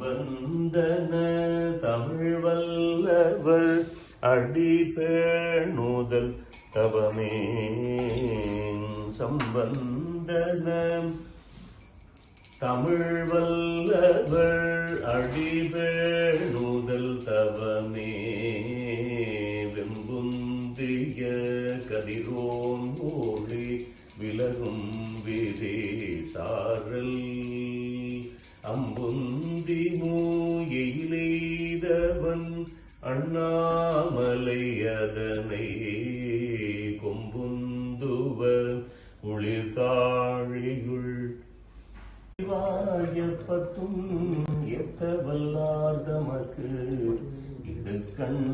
சம்பந்தன தமிழ் வல்லவர் அடிபேணுதல் தவமே. சம்பந்தன தமிழ் வல்லவர் அடிபேணுதல் தவமே. வெம்புந்திய கதிரோன் மொழி விலகும் விதே சாரல் அம்புந்தி மூயிலெய்தவன் அண்ணாமலை அதனை கொம்புந்துவ குளிர்காழியுள் வாயப்பத்தும் எத்த வல்லார் தமக்கு இது கண்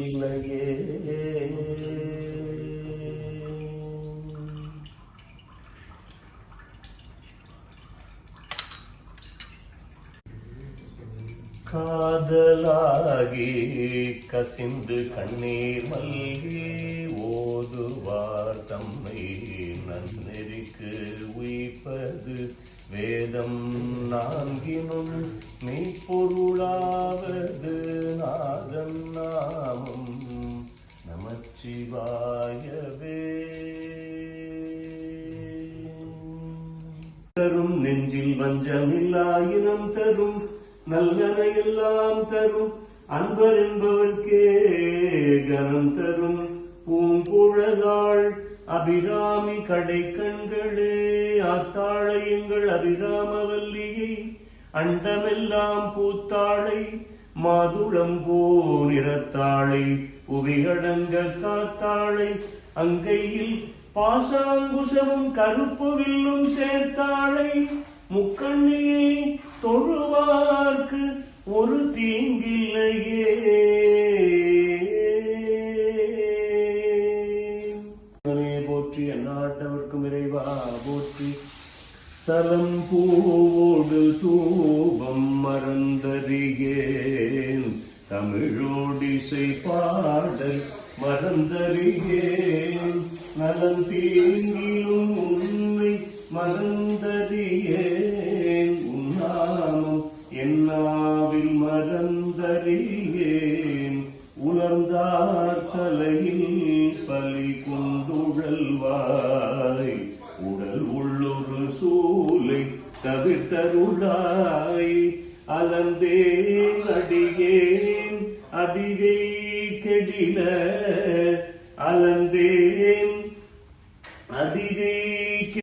இல்லையே. காதலாகி கசிந்து கண்ணீர் மல்கி ஓதுவார் தம்மை நன்னெறிக்கு உய்ப்பது வேதம் நான்கினும் மெய்ப்பொருளாவது நாதன் நாமம் நமச்சிவாயவே. தரும் நெஞ்சில் வஞ்சமில்லாயினம் தரும் நல்லன எல்லாம் தரும் அன்பர் என்பவர்க்கே கனம் தரும் பூங்குழலாள் அபிராமி கடை கண்களே. ஆத்தாளை எங்கள் அபிராமவல்லியை அண்டமெல்லாம் பூத்தாளை மாதுளம் போர் இரத்தாளை புவிகடங்க காத்தாளை அங்கையில் பாசாங்குசமும் கருப்பு வில்லும் சேர்த்தாளை முக்கண்ணியை தொழுவார்க்கு ஒரு தீங்கில்லையே. போற்றி எந்நாட்டவர்க்கும் இறைவா போற்றி. சலம் பூவோடு தூபம் மறந்தறியேன் தமிழோடிசை பாடல் மறந்தறியேன் நலம் தீங்கிலும் உண்மை மறந்தறியேன் உன்னாமம் என்னாவில் மறந்தறியேன் உணர்ந்தார் தலையில் பலி கொண்டுழல்வாய் உடல் உள்ளொரு சூலை தவிர்த்தருளாய் அலந்தேன் அடியேன் அதிகை கெடில அலந்தேன்